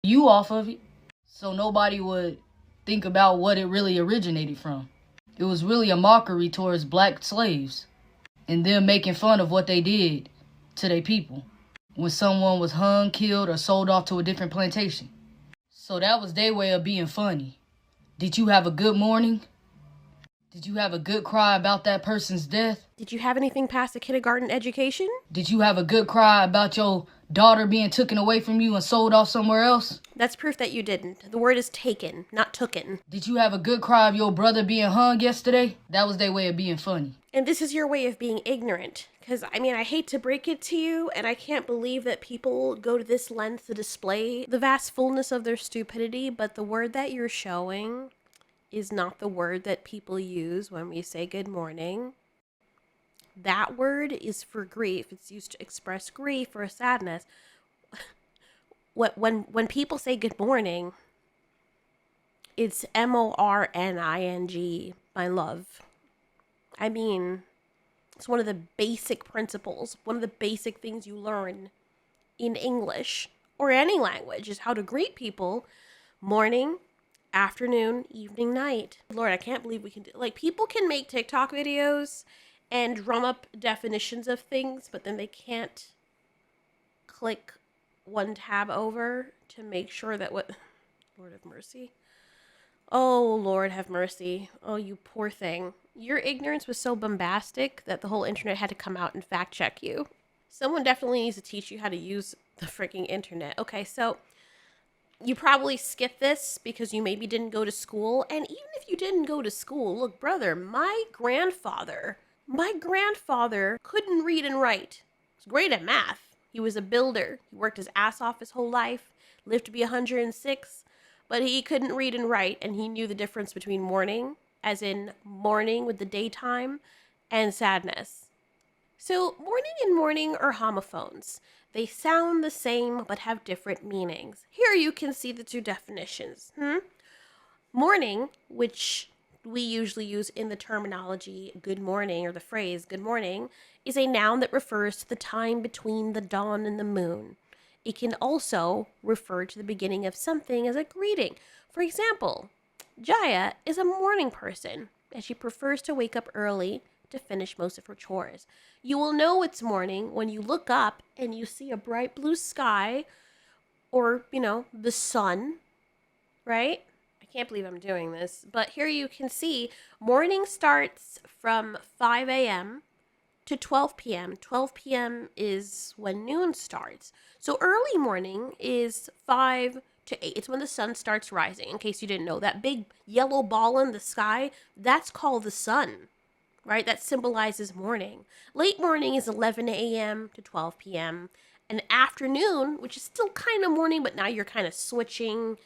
you off of it, so nobody would think about what it really originated from. It was really a mockery towards black slaves and them making fun of what they did to their people when someone was hung, killed, or sold off to a different plantation. So that was their way of being funny. Did you have a good morning? Did you have a good cry about that person's death? Did you have anything past a kindergarten education? Did you have a good cry about your daughter being taken away from you and sold off somewhere else? That's proof that you didn't. The word is taken, not tooken. Did you have a good cry of your brother being hung yesterday? That was their way of being funny. And this is your way of being ignorant. Because, I hate to break it to you, and I can't believe that people go to this length to display the vast fullness of their stupidity, but the word that you're showing is not the word that people use when we say good morning. That word is for grief. It's used to express grief or sadness. When people say good morning, it's morning, my love. It's one of the basic principles, one of the basic things you learn in English or any language is how to greet people morning, afternoon, evening, night. Lord, I can't believe we can do, people can make TikTok videos and drum up definitions of things, but then they can't click one tab over to make sure that Lord have mercy. Oh, Lord have mercy. Oh, you poor thing. Your ignorance was so bombastic that the whole internet had to come out and fact check you. Someone definitely needs to teach you how to use the freaking internet. Okay, so you probably skipped this because you maybe didn't go to school. And even if you didn't go to school, look, brother, my grandfather couldn't read and write. He was great at math. He was a builder. He worked his ass off his whole life, lived to be 106, but he couldn't read and write, and he knew the difference between mourning, as in mourning with the daytime, and sadness. So mourning and mourning are homophones. They sound the same but have different meanings. Here you can see the two definitions. Mourning, which we usually use in the terminology good morning or the phrase good morning, is a noun that refers to the time between the dawn and the moon. It can also refer to the beginning of something as a greeting. For example, Jaya is a morning person, and she prefers to wake up early to finish most of her chores. You will know it's morning when you look up and you see a bright blue sky or, the sun, right? I can't believe I'm doing this, but here you can see morning starts from 5 a.m. to 12 p.m. 12 p.m. is when noon starts. So early morning is 5 to 8. It's when the sun starts rising. In case you didn't know, that big yellow ball in the sky, that's called the sun, right? That symbolizes morning. Late morning is 11 a.m. to 12 p.m. And afternoon, which is still kind of morning, but now you're kind of switching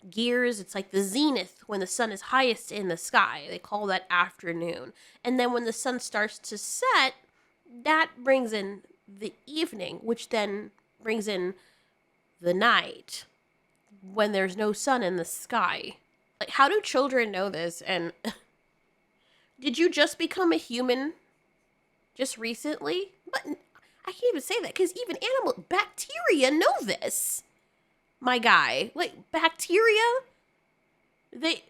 gears. It's like the zenith when the sun is highest in the sky. They call that afternoon. And then when the sun starts to set, that brings in the evening, which then brings in the night when there's no sun in the sky. Like, how do children know this? And did you just become a human just recently? But I can't even say that because even bacteria know this. My guy, bacteria, they,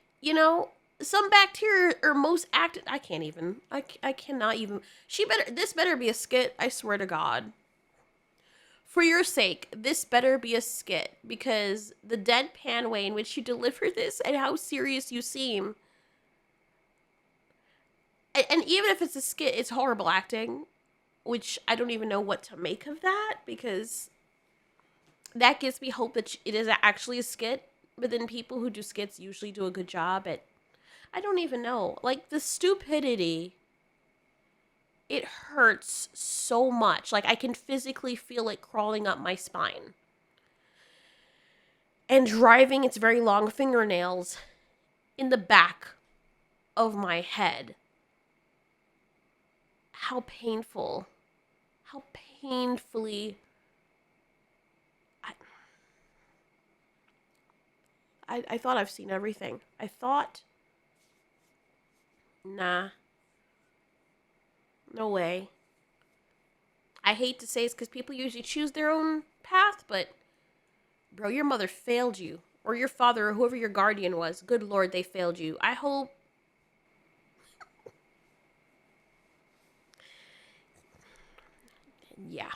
some bacteria are most active. I cannot even. This better be a skit. I swear to God. For your sake, this better be a skit because the deadpan way in which you deliver this and how serious you seem. And even if it's a skit, it's horrible acting, which I don't even know what to make of that because that gives me hope that it is actually a skit. But then people who do skits usually do a good job at, I don't even know, the stupidity. It hurts so much. I can physically feel it crawling up my spine. And driving its very long fingernails in the back of my head. How painful. How painfully. I thought I've seen everything. Nah. No way. I hate to say it's because people usually choose their own path, but Bro, your mother failed you. Or your father or whoever your guardian was. Good Lord, they failed you. I hope... Yeah.